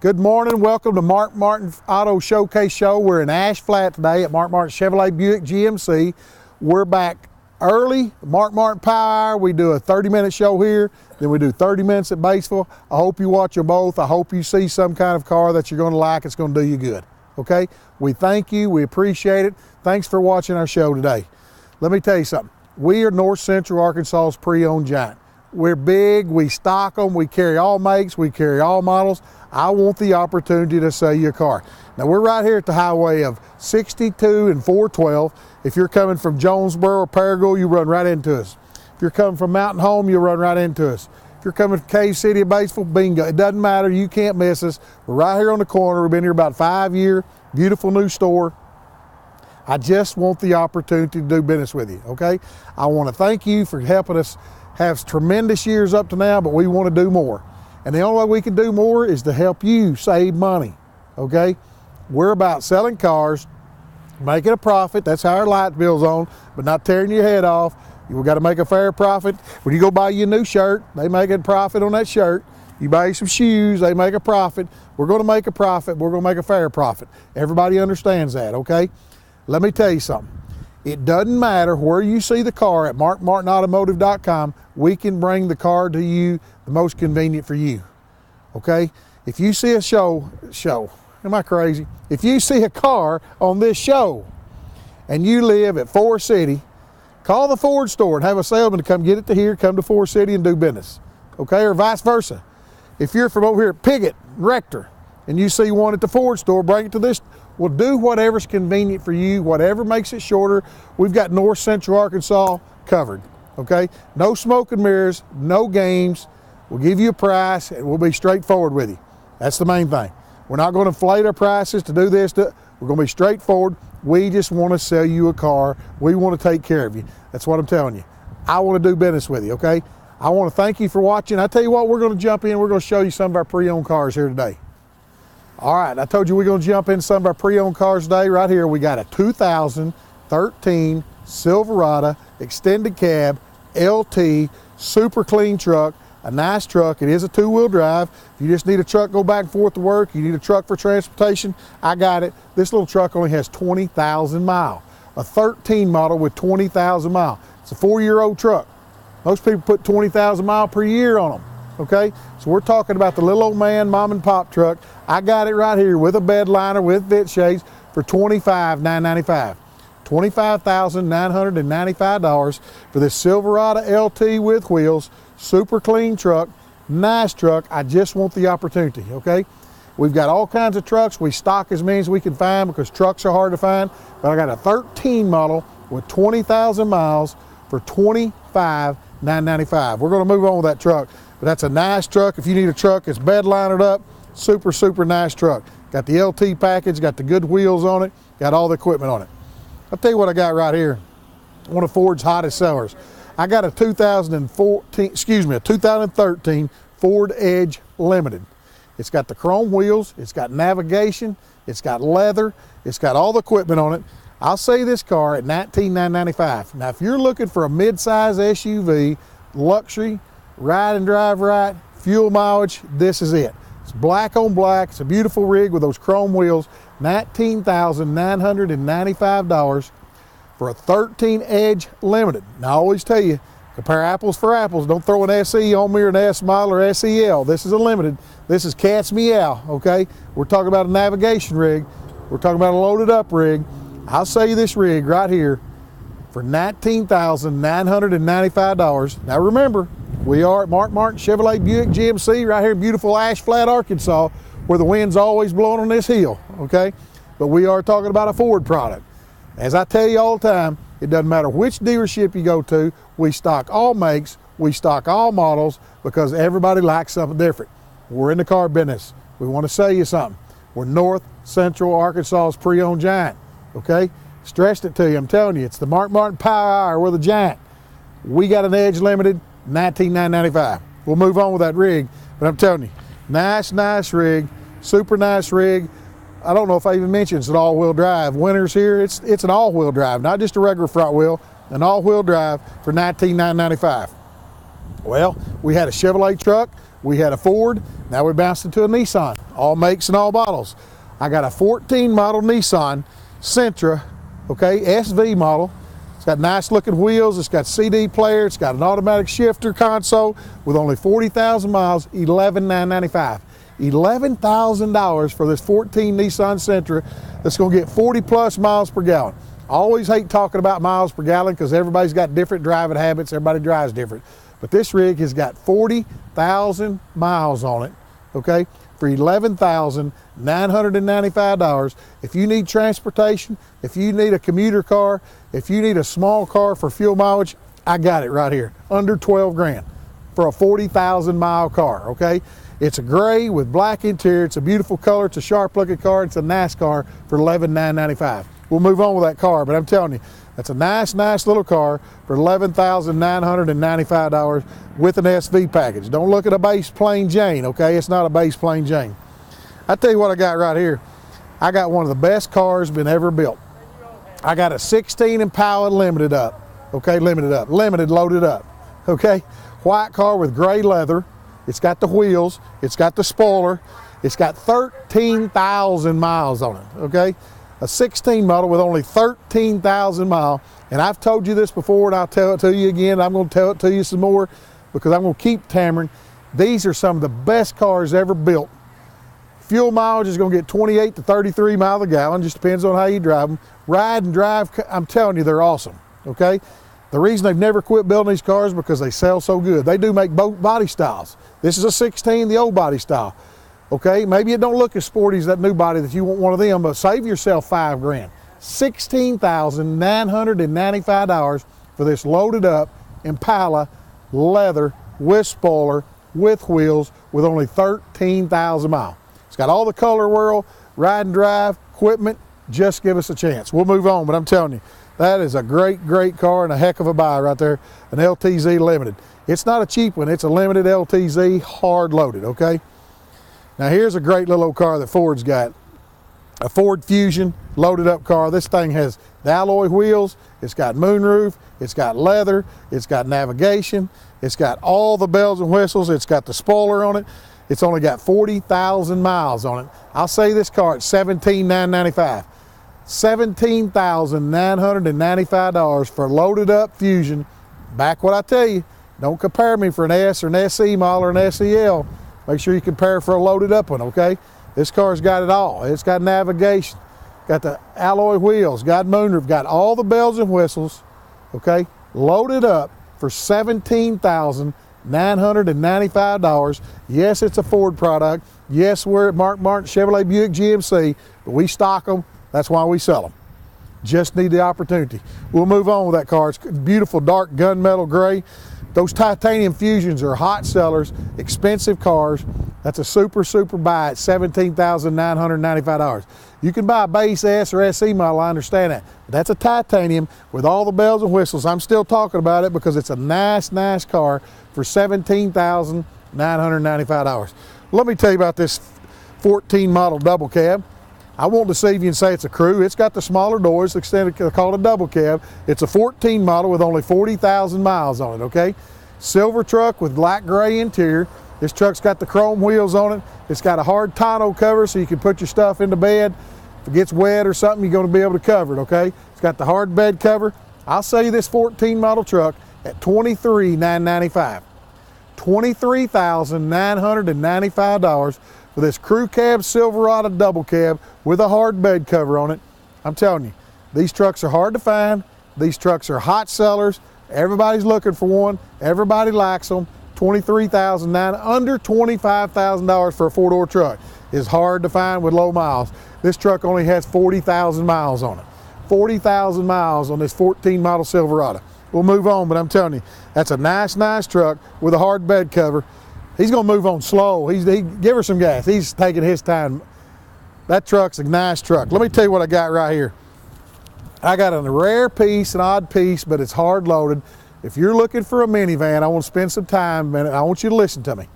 Good morning, welcome to Mark Martin Auto Showcase Show. We're in Ash Flat today at Mark Martin Chevrolet Buick GMC. We're back early, Mark Martin Power Hour. We do a 30-minute show here, then we do 30 minutes at Batesville. I hope you watch them both. I hope you see some kind of car that you're gonna like. It's gonna do you good, okay? We thank you, we appreciate it. Thanks for watching our show today. Let me tell you something. We are North Central Arkansas's pre-owned giant. We're big, we stock them, we carry all makes, we carry all models. I want the opportunity to sell you a car. Now we're right here at the highway of 62 and 412. If you're coming from Jonesboro or Paragould, you run right into us. If you're coming from Mountain Home, you run right into us. If you're coming from Cave City or Batesville, bingo. It doesn't matter, you can't miss us. We're right here on the corner. We've been here about 5 years. Beautiful new store. I just want the opportunity to do business with you, okay? I want to thank you for helping us have tremendous years up to now, but we want to do more. And the only way we can do more is to help you save money, okay? We're about selling cars, making a profit. That's how our light bill's on, but not tearing your head off. You've got to make a fair profit. When you go buy you a new shirt, they make a profit on that shirt. You buy you some shoes, they make a profit. We're going to make a profit. We're going to make a fair profit. Everybody understands that, okay? Let me tell you something. It doesn't matter where you see the car at markmartinautomotive.com. We can bring the car to you the most convenient for you, okay? If you see a show, am I crazy? If you see a car on this show and you live at Forest City, call the Ford store and have a salesman to come get it to here, come to Forest City and do business, okay? Or vice versa. If you're from over here at Piggott, Rector, and you see one at the Ford store, bring it to this. We'll do whatever's convenient for you, whatever makes it shorter. We've got North Central Arkansas covered, okay? No smoke and mirrors, no games. We'll give you a price and we'll be straightforward with you. That's the main thing. We're not going to inflate our prices to do this. We're going to be straightforward. We just want to sell you a car. We want to take care of you. That's what I'm telling you. I want to do business with you, okay? I want to thank you for watching. I tell you what, we're going to jump in. We're going to show you some of our pre-owned cars here today. All right, I told you we're going to jump in some of our pre-owned cars today. Right here, we got a 2013 Silverado extended cab LT super clean truck, a nice truck. It is a two-wheel drive. If you just need a truck go back and forth to work, you need a truck for transportation, I got it. This little truck only has 20,000 miles. A 13 model with 20,000 miles. It's a 4-year-old truck. Most people put 20,000 miles per year on them. Okay, so we're talking about the little old man mom and pop truck. I got it right here with a bed liner, with vent shades for $25,995. $25,995 for this Silverado LT with wheels, super clean truck, nice truck. I just want the opportunity, okay? We've got all kinds of trucks. We stock as many as we can find because trucks are hard to find. But I got a 13 model with 20,000 miles for $25,995. We're gonna move on with that truck. But that's a nice truck. If you need a truck, it's bed linered up, super, super nice truck. Got the LT package, got the good wheels on it, got all the equipment on it. I'll tell you what I got right here. One of Ford's hottest sellers. I got a 2013 Ford Edge Limited. It's got the chrome wheels, it's got navigation, it's got leather, it's got all the equipment on it. I'll sell you this car at $19,995. Now, if you're looking for a mid-size SUV, luxury, ride and drive right, fuel mileage, this is it. It's black on black. It's a beautiful rig with those chrome wheels. $19,995 for a 13 Edge Limited. Now, I always tell you, compare apples for apples. Don't throw an SE on me or an S model or SEL. This is a Limited. This is cat's meow, okay? We're talking about a navigation rig. We're talking about a loaded up rig. I'll sell you this rig right here for $19,995. Now, remember, we are at Mark Martin Chevrolet Buick GMC right here in beautiful Ash Flat, Arkansas, where the wind's always blowing on this hill, okay? But we are talking about a Ford product. As I tell you all the time, it doesn't matter which dealership you go to, we stock all makes, we stock all models because everybody likes something different. We're in the car business. We want to sell you something. We're North Central Arkansas's pre-owned giant, okay? Stressed it to you, I'm telling you, it's the Mark Martin Power Hour, we're the giant. We got an Edge Limited, $19,995. We'll move on with that rig, but I'm telling you, nice rig, super nice rig. I don't know if I even mentioned it's an all-wheel drive. Winter's here, it's an all-wheel drive, not just a regular front wheel, an all-wheel drive for $19,995. Well, we had a Chevrolet truck, we had a Ford, now we bounced into a Nissan, all makes and all models. I got a 14 model Nissan Sentra, okay, SV model. It's got nice looking wheels, it's got CD player, it's got an automatic shifter console with only 40,000 miles, $11,995. $11,000 for this 14 Nissan Sentra that's going to get 40 plus miles per gallon. I always hate talking about miles per gallon because everybody's got different driving habits, everybody drives different. But this rig has got 40,000 miles on it, okay, for $11,995. If you need transportation, if you need a commuter car, if you need a small car for fuel mileage, I got it right here, under 12 grand for a 40,000 mile car, okay? It's a gray with black interior, it's a beautiful color, it's a sharp looking car, it's a nice car for $11,995. We'll move on with that car, but I'm telling you, that's a nice little car for $11,995 with an SV package. Don't look at a base plain Jane, okay? It's not a base plain Jane. I tell you what I got right here. I got one of the best cars been ever built. I got a 16 Impala limited up, okay? Limited loaded up, okay? White car with gray leather. It's got the wheels, it's got the spoiler, it's got 13,000 miles on it, okay? A 16 model with only 13,000 miles. And I've told you this before and I'll tell it to you again. I'm going to tell it to you some more because I'm going to keep hammering. These are some of the best cars ever built. Fuel mileage is going to get 28 to 33 miles a gallon, just depends on how you drive them. Ride and drive, I'm telling you, they're awesome, okay? The reason they've never quit building these cars is because they sell so good. They do make both body styles. This is a 16, the old body style. Okay, maybe it don't look as sporty as that new body that you want one of them, but save yourself $5 grand. $16,995 for this loaded up Impala leather with spoiler, with wheels, with only 13,000 miles. It's got all the color world, ride and drive, equipment. Just give us a chance. We'll move on, but I'm telling you, that is a great car and a heck of a buy right there, an LTZ Limited. It's not a cheap one, it's a limited LTZ, hard loaded, okay? Now here's a great little old car that Ford's got. A Ford Fusion loaded up car. This thing has the alloy wheels, it's got moonroof, it's got leather, it's got navigation, it's got all the bells and whistles, it's got the spoiler on it. It's only got 40,000 miles on it. I'll say this car at $17,995. $17,995 for a loaded up Fusion. Back what I tell you, don't compare me for an S or an SE model or an SEL. Make sure you compare for a loaded up one, okay? This car's got it all. It's got navigation, got the alloy wheels, got moonroof, got all the bells and whistles, okay? Loaded up for $17,995. Yes, it's a Ford product. Yes, we're at Mark Martin Chevrolet Buick GMC, but we stock them. That's why we sell them. Just need the opportunity. We'll move on with that car. It's beautiful dark gunmetal gray. Those titanium Fusions are hot sellers, expensive cars. That's a super buy at $17,995. You can buy a base S or SE model, I understand that. But that's a titanium with all the bells and whistles. I'm still talking about it because it's a nice car for $17,995. Let me tell you about this 14 model double cab. I won't deceive you and say it's a crew. It's got the smaller doors, extended, called a double cab. It's a 14 model with only 40,000 miles on it, okay? Silver truck with black gray interior. This truck's got the chrome wheels on it. It's got a hard tonneau cover so you can put your stuff in the bed. If it gets wet or something, you're gonna be able to cover it, okay? It's got the hard bed cover. I'll sell you this 14 model truck at $23,995. $23,995 for this crew cab Silverado double cab with a hard bed cover on it. I'm telling you, these trucks are hard to find. These trucks are hot sellers. Everybody's looking for one. Everybody likes them. $23,900, under $25,000 for a four-door truck is hard to find with low miles. This truck only has 40,000 miles on it. 40,000 miles on this 14 model Silverado. We'll move on, but I'm telling you, that's a nice truck with a hard bed cover. He's gonna move on slow. Give her some gas. He's taking his time. That truck's a nice truck. Let me tell you what I got right here. I got a rare piece, an odd piece, but it's hard loaded. If you're looking for a minivan, I want to spend some time, and I want you to listen to me.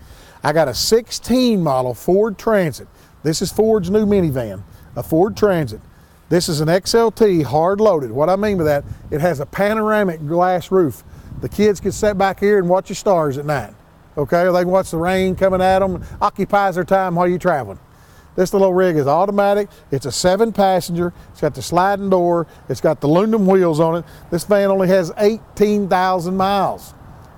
I got a 16 model Ford Transit. This is Ford's new minivan, a Ford Transit. This is an XLT hard loaded. What I mean by that, it has a panoramic glass roof. The kids can sit back here and watch the stars at night, okay? Or they can watch the rain coming at them, occupies their time while you're traveling. This little rig is automatic. It's a 7-passenger. It's got the sliding door. It's got the aluminum wheels on it. This van only has 18,000 miles.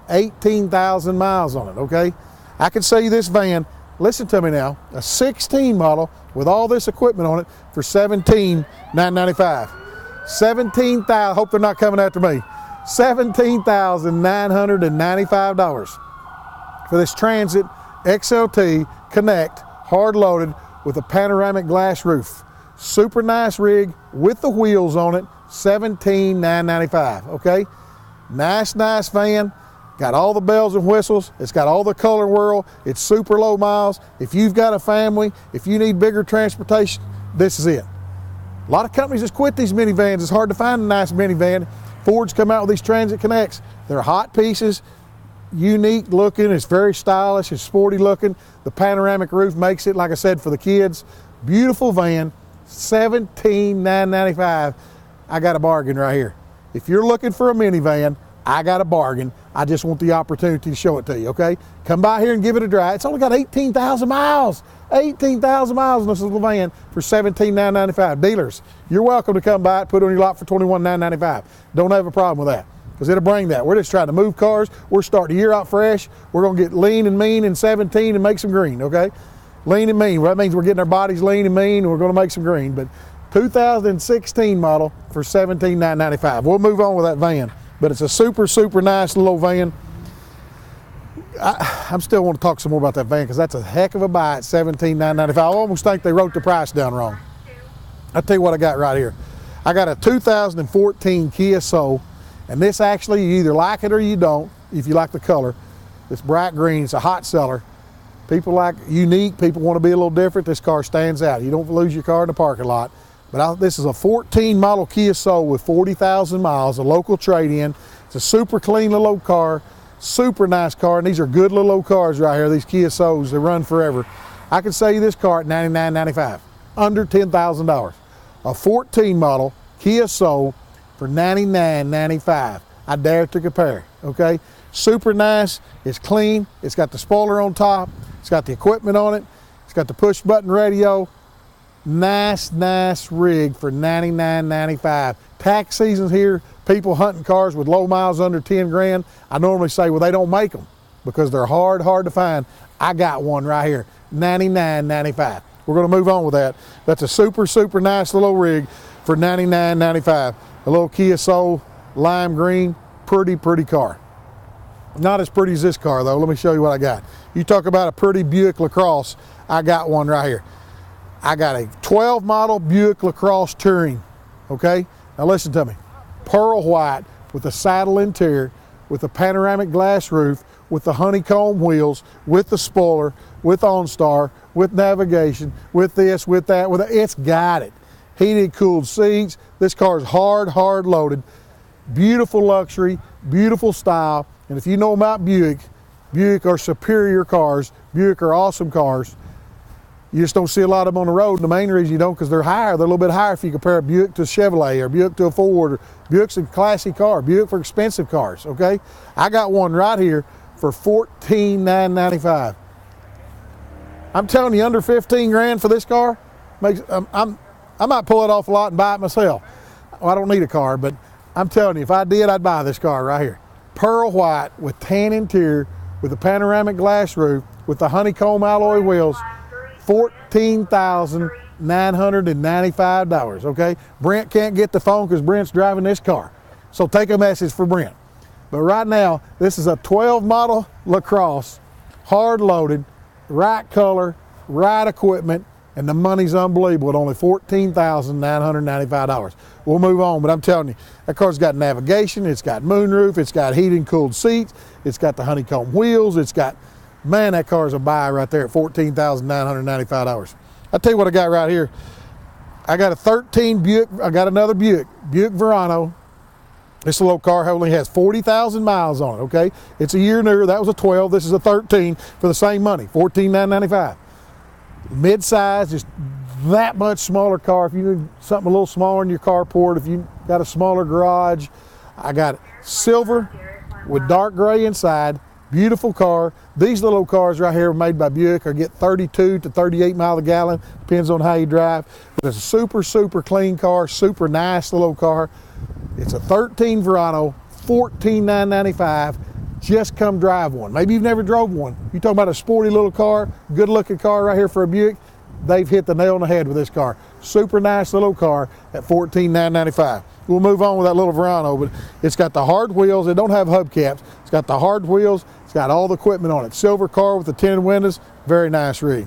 18,000 miles on it, okay? I can sell you this van, listen to me now, a 16 model with all this equipment on it for $17,995. $17,000, hope they're not coming after me. $17,995 for this Transit XLT Connect hard loaded with a panoramic glass roof. Super nice rig with the wheels on it, $17,995, okay? Nice van. Got all the bells and whistles. It's got all the color world. It's super low miles. If you've got a family, if you need bigger transportation, this is it. A lot of companies just quit these minivans. It's hard to find a nice minivan. Ford's come out with these Transit Connects. They're hot pieces, unique looking. It's very stylish. It's sporty looking. The panoramic roof makes it, like I said, for the kids. Beautiful van, $17,995. I got a bargain right here. If you're looking for a minivan, I got a bargain. I just want the opportunity to show it to you, okay? Come by here and give it a drive. It's only got 18,000 miles. 18,000 miles in this little van for $17,995. Dealers, you're welcome to come by it, put it on your lot for $21,995. Don't have a problem with that, because it'll bring that. We're just trying to move cars. We're starting the year out fresh. We're gonna get lean and mean in 17 and make some green, okay? Lean and mean, well, that means we're getting our bodies lean and mean and we're gonna make some green. But 2016 model for $17,995. We'll move on with that van. But it's a super, super nice little van. I still want to talk some more about that van because that's a heck of a buy at $17,995. I almost think they wrote the price down wrong. I'll tell you what I got right here. I got a 2014 Kia Soul, and this actually, you either like it or you don't, if you like the color. It's bright green, it's a hot seller. People like unique, people want to be a little different. This car stands out. You don't lose your car in the parking lot. But this is a 14 model Kia Soul with 40,000 miles, a local trade-in. It's a super clean little old car, super nice car, and these are good little old cars right here, these Kia Souls, they run forever. I can sell you this car at $99,995, under $10,000. A 14 model Kia Soul for $99,995. I dare to compare, okay? Super nice, it's clean, it's got the spoiler on top, it's got the equipment on it, it's got the push button radio. Nice rig for $99.95. Tax season's here. People hunting cars with low miles under 10 grand. I normally say, well, they don't make them because they're hard to find. I got one right here, $99.95. We're gonna move on with that. That's a super nice little rig for $99.95. A little Kia Soul, lime green, pretty car. Not as pretty as this car though. Let me show you what I got. You talk about a pretty Buick LaCrosse, I got one right here. I got a 12 model Buick LaCrosse Touring, okay? Now listen to me. Pearl white with a saddle interior, with a panoramic glass roof, with the honeycomb wheels, with the spoiler, with OnStar, with navigation, with this, with that, it's got it. Heated, cooled seats. This car is hard loaded. Beautiful luxury, beautiful style. And if you know about Buick are superior cars. Buick are awesome cars. You just don't see a lot of them on the road. And the main reason you don't, because they're higher. They're a little bit higher if you compare a Buick to a Chevrolet or Buick to a Ford. Or Buick's a classy car. Buick for expensive cars, okay? I got one right here for $14,995. I'm telling you, under 15 grand for this car, makes, I might pull it off a lot and buy it myself. Well, I don't need a car, but I'm telling you, if I did, I'd buy this car right here. Pearl white with tan interior, with a panoramic glass roof, with the honeycomb alloy wheels. $14,995, okay? Brent can't get the phone because Brent's driving this car. So take a message for Brent. But right now, this is a 12 model LaCrosse, hard loaded, right color, right equipment, and the money's unbelievable at only $14,995. We'll move on, but I'm telling you, that car's got navigation, it's got moonroof, it's got heated and cooled seats, it's got the honeycomb wheels, it's got, man, that car's a buy right there at $14,995. I'll tell you what I got right here. I got a 13 Buick, I got another Buick Verano. This little car only has 40,000 miles on it, okay? It's a year newer, that was a 12, this is a 13 for the same money, $14,995. Mid-size, just that much smaller car. If you need something a little smaller in your carport, if you got a smaller garage, I got silver, with dark gray inside. Beautiful car. These little cars right here are made by Buick or get 32 to 38 miles a gallon. Depends on how you drive. But it's a super, super clean car, super nice little car. It's a 13 Verano, $14,995. Just come drive one. Maybe you've never drove one. You talking about a sporty little car, good looking car right here for a Buick. They've hit the nail on the head with this car. Super nice little car at $14,995. We'll move on with that little Verano, but it's got the hard wheels. They don't have hubcaps. It's got the hard wheels. It's got all the equipment on it. Silver car with the tinted windows. Very nice rig.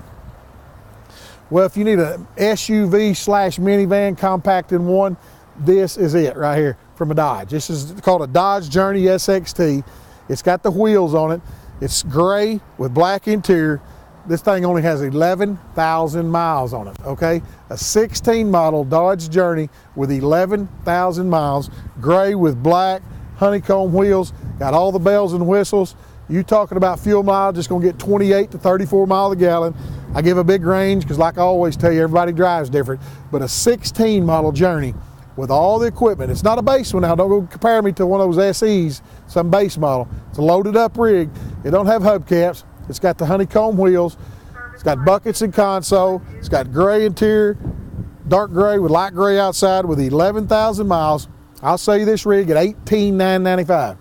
Well, if you need a SUV / minivan compact in one, this is it right here from a Dodge. This is called a Dodge Journey SXT. It's got the wheels on it. It's gray with black interior. This thing only has 11,000 miles on it, okay? A 16 model Dodge Journey with 11,000 miles, gray with black honeycomb wheels, got all the bells and whistles. You talking about fuel mileage, it's gonna get 28 to 34 miles a gallon. I give a big range because like I always tell you, everybody drives different, but a 16 model Journey with all the equipment. It's not a base one now, don't go compare me to one of those SEs, some base model. It's a loaded up rig. It don't have hubcaps. It's got the honeycomb wheels. It's got buckets and console. It's got gray interior, dark gray with light gray outside with 11,000 miles. I'll sell you this rig at $18,995.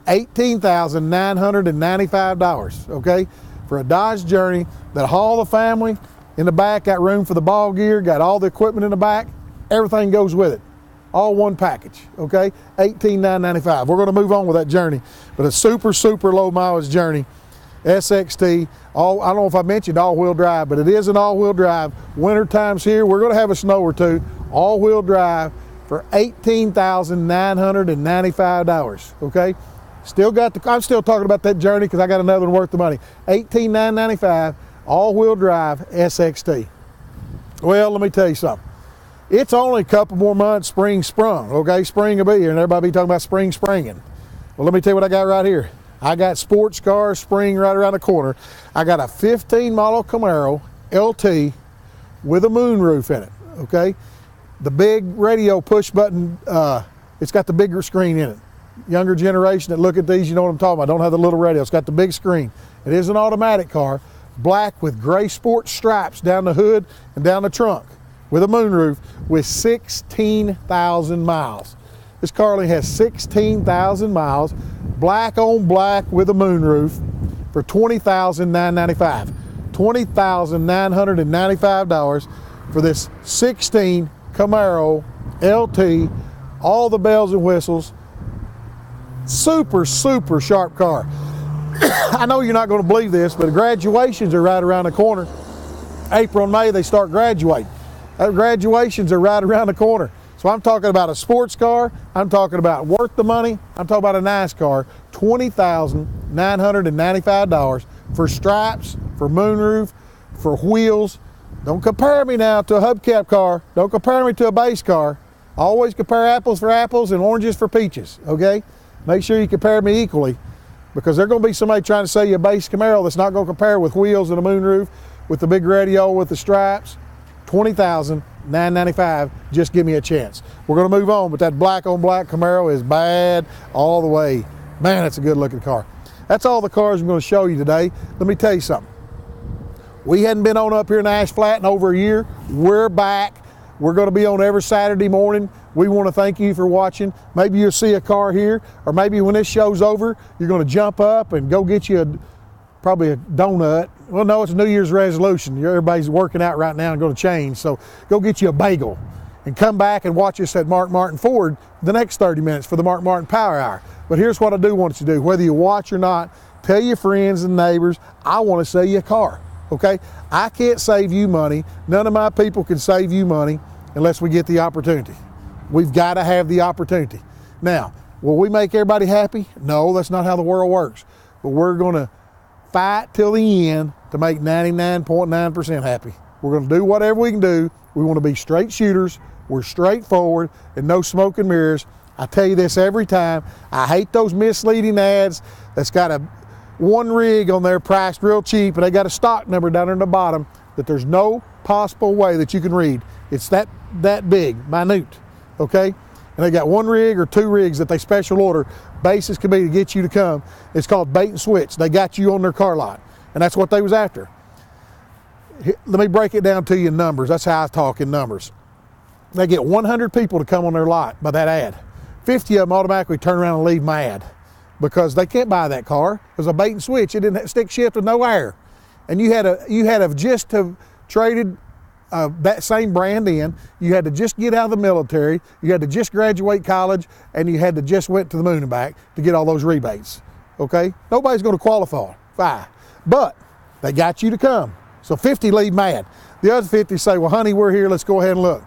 $18,995, okay? For a Dodge Journey that haul the family. In the back, got room for the ball gear, got all the equipment in the back. Everything goes with it. All one package, okay? $18,995. We're gonna move on with that Journey, but a super, super low mileage Journey. SXT, I don't know if I mentioned all-wheel drive, but it is an all-wheel drive. Winter time's here, we're gonna have a snow or two. All-wheel drive for $18,995, okay? Still got I'm still talking about that Journey because I got another one worth the money. $18,995, all-wheel drive SXT. Well, let me tell you something. It's only a couple more months, spring sprung, okay? Spring will be here, and everybody be talking about spring springing. Well, let me tell you what I got right here. I got sports car spring right around the corner. I got a 15 model Camaro LT with a moonroof in it, okay? The big radio push button, it's got the bigger screen in it. Younger generation that look at these, you know what I'm talking about. Don't have the little radio, it's got the big screen. It is an automatic car, black with gray sport stripes down the hood and down the trunk with a moonroof with 16,000 miles. This car only has 16,000 miles. Black on black with a moonroof for $20,995. $20,995 for this 16 Camaro LT, all the bells and whistles. Super, super sharp car. I know you're not going to believe this, but graduations are right around the corner. April and May, they start graduating. Graduations are right around the corner. So I'm talking about a sports car, I'm talking about worth the money, I'm talking about a nice car, $20,995 for stripes, for moonroof, for wheels. Don't compare me now to a hubcap car, don't compare me to a base car. Always compare apples for apples and oranges for peaches, okay? Make sure you compare me equally because there's gonna be somebody trying to sell you a base Camaro that's not gonna compare with wheels and a moonroof, with the big radio, with the stripes. $20,995, just give me a chance. We're gonna move on, but that black on black Camaro is bad all the way. Man, that's a good looking car. That's all the cars I'm gonna show you today. Let me tell you something. We hadn't been on up here in Ash Flat in over a year. We're back. We're gonna be on every Saturday morning. We wanna thank you for watching. Maybe you'll see a car here, or maybe when this show's over, you're gonna jump up and go get you probably a donut. Well, no, it's a New Year's resolution. Everybody's working out right now and going to change. So go get you a bagel and come back and watch us at Mark Martin Ford the next 30 minutes for the Mark Martin Power Hour. But here's what I do want you to do. Whether you watch or not, tell your friends and neighbors, I want to sell you a car, okay? I can't save you money. None of my people can save you money unless we get the opportunity. We've got to have the opportunity. Now, will we make everybody happy? No, that's not how the world works. But we're going to fight till the end to make 99.9% happy. We're going to do whatever we can do. We want to be straight shooters. We're straightforward and no smoke and mirrors. I tell you this every time. I hate those misleading ads that's got a one rig on there priced real cheap and they got a stock number down in the bottom that there's no possible way that you can read. It's that big, minute, okay? and they got 1 rig or 2 rigs that they special order. Basis could be to get you to come. It's called bait and switch. They got you on their car lot, and that's what they was after. Let me break it down to you in numbers. That's how I talk in numbers. They get 100 people to come on their lot by that ad. 50 of them automatically turn around and leave mad because they can't buy that car. It was a bait and switch. It didn't have stick shift with no air, and you had to just have traded that same brand in. You had to just get out of the military. You had to just graduate college, and you had to just went to the moon and back to get all those rebates. Okay, nobody's going to qualify, but they got you to come. So 50 leave mad. The other 50 say, well, honey, we're here. Let's go ahead and look.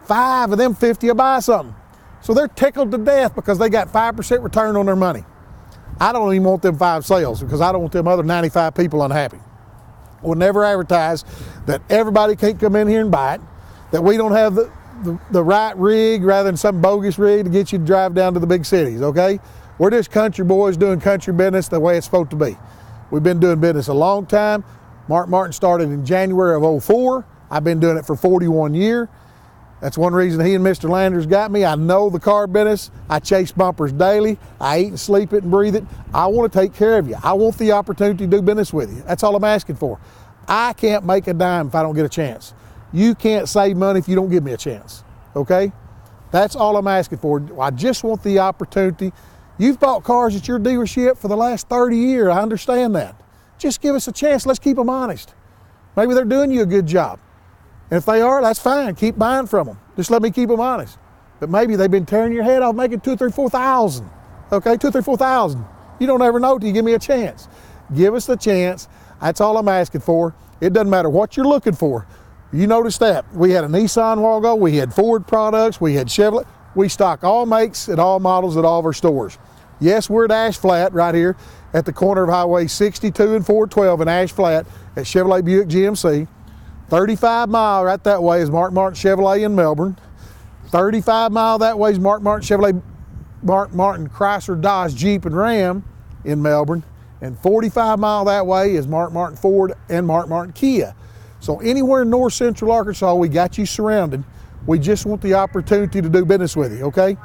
5 of them 50 will buy something. So they're tickled to death because they got 5% return on their money. I don't even want them 5 sales because I don't want them other 95 people unhappy. We'll never advertise that everybody can't come in here and buy it, that we don't have the right rig rather than some bogus rig to get you to drive down to the big cities, okay? We're just country boys doing country business the way it's supposed to be. We've been doing business a long time. Mark Martin started in January of '04. I've been doing it for 41 years. That's one reason he and Mr. Landers got me. I know the car business. I chase bumpers daily. I eat and sleep it and breathe it. I want to take care of you. I want the opportunity to do business with you. That's all I'm asking for. I can't make a dime if I don't get a chance. You can't save money if you don't give me a chance, okay? That's all I'm asking for. I just want the opportunity. You've bought cars at your dealership for the last 30 years. I understand that. Just give us a chance. Let's keep them honest. Maybe they're doing you a good job. And if they are, that's fine. Keep buying from them. Just let me keep them honest. But maybe they've been tearing your head off making $2,000, $3,000, $4,000. Okay, $2,000, $3,000, $4,000. You don't ever know till you give me a chance. Give us the chance. That's all I'm asking for. It doesn't matter what you're looking for. You noticed that. We had a Nissan a while ago. We had Ford products. We had Chevrolet. We stock all makes and all models at all of our stores. Yes, we're at Ash Flat right here at the corner of Highway 62 and 412 in Ash Flat at Chevrolet Buick GMC. 35 mile right that way is Mark Martin Chevrolet in Melbourne. 35 mile that way is Mark Martin Chevrolet, Mark Martin Chrysler Dodge Jeep and Ram in Melbourne. And 45 mile that way is Mark Martin Ford and Mark Martin Kia. So anywhere in north central Arkansas, we got you surrounded. We just want the opportunity to do business with you, okay?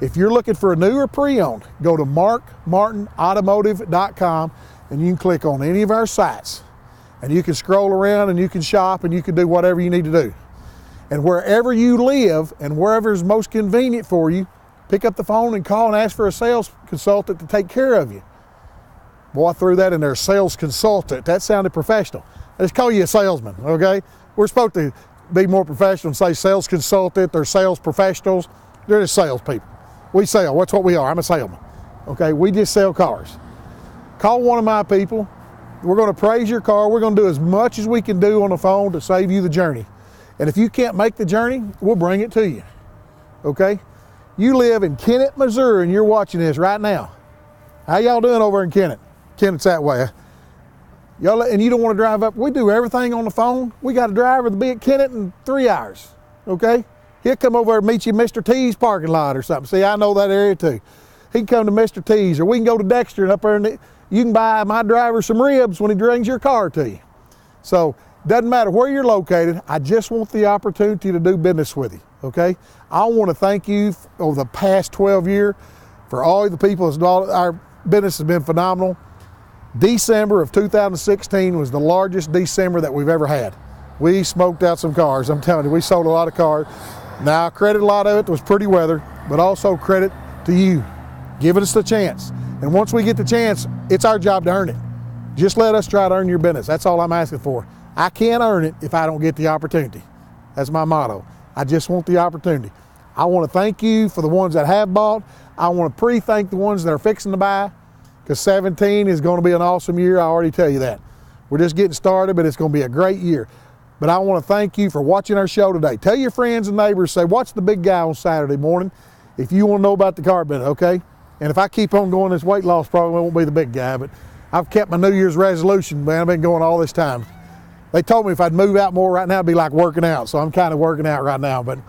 If you're looking for a new or pre-owned, go to markmartinautomotive.com and you can click on any of our sites. And you can scroll around and you can shop and you can do whatever you need to do. And wherever you live and wherever is most convenient for you, pick up the phone and call and ask for a sales consultant to take care of you. Boy, I threw that in there, sales consultant. That sounded professional. I just call you a salesman, okay? We're supposed to be more professional and say sales consultant. They're sales professionals. They're just salespeople. We sell. That's what we are. I'm a salesman, okay? We just sell cars. Call one of my people. We're going to praise your car. We're going to do as much as we can do on the phone to save you the journey. And if you can't make the journey, we'll bring it to you, okay? You live in Kennett, Missouri, and you're watching this right now. How y'all doing over in Kennett? Kennett's that way. Y'all, and you don't want to drive up. We do everything on the phone. We got a driver to be at Kennett in 3 hours, okay? He'll come over and meet you in Mr. T's parking lot or something. See, I know that area too. He can come to Mr. T's, or we can go to Dexter and up there and you can buy my driver some ribs when he brings your car to you. So, doesn't matter where you're located, I just want the opportunity to do business with you, okay? I want to thank you over the past 12 years for all the people. Our business has been phenomenal. December of 2016 was the largest December that we've ever had. We smoked out some cars, I'm telling you, we sold a lot of cars. Now, I credit a lot of it was pretty weather, but also credit to you giving us the chance. And once we get the chance, it's our job to earn it. Just let us try to earn your business. That's all I'm asking for. I can't earn it if I don't get the opportunity. That's my motto. I just want the opportunity. I want to thank you for the ones that have bought. I want to pre-thank the ones that are fixing to buy, because 17 is going to be an awesome year. I already tell you that. We're just getting started, but it's going to be a great year. But I want to thank you for watching our show today. Tell your friends and neighbors, say, watch the big guy on Saturday morning if you want to know about the car business, okay? And if I keep on going this weight loss, probably won't be the big guy, but I've kept my New Year's resolution, man. I've been going all this time. They told me if I'd move out more right now, it'd be like working out. So I'm kind of working out right now. But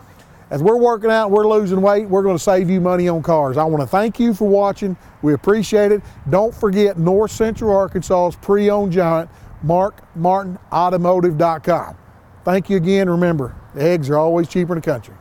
as we're working out, we're losing weight, we're going to save you money on cars. I want to thank you for watching. We appreciate it. Don't forget North Central Arkansas's pre-owned giant, markmartinautomotive.com. Thank you again. Remember, the eggs are always cheaper in the country.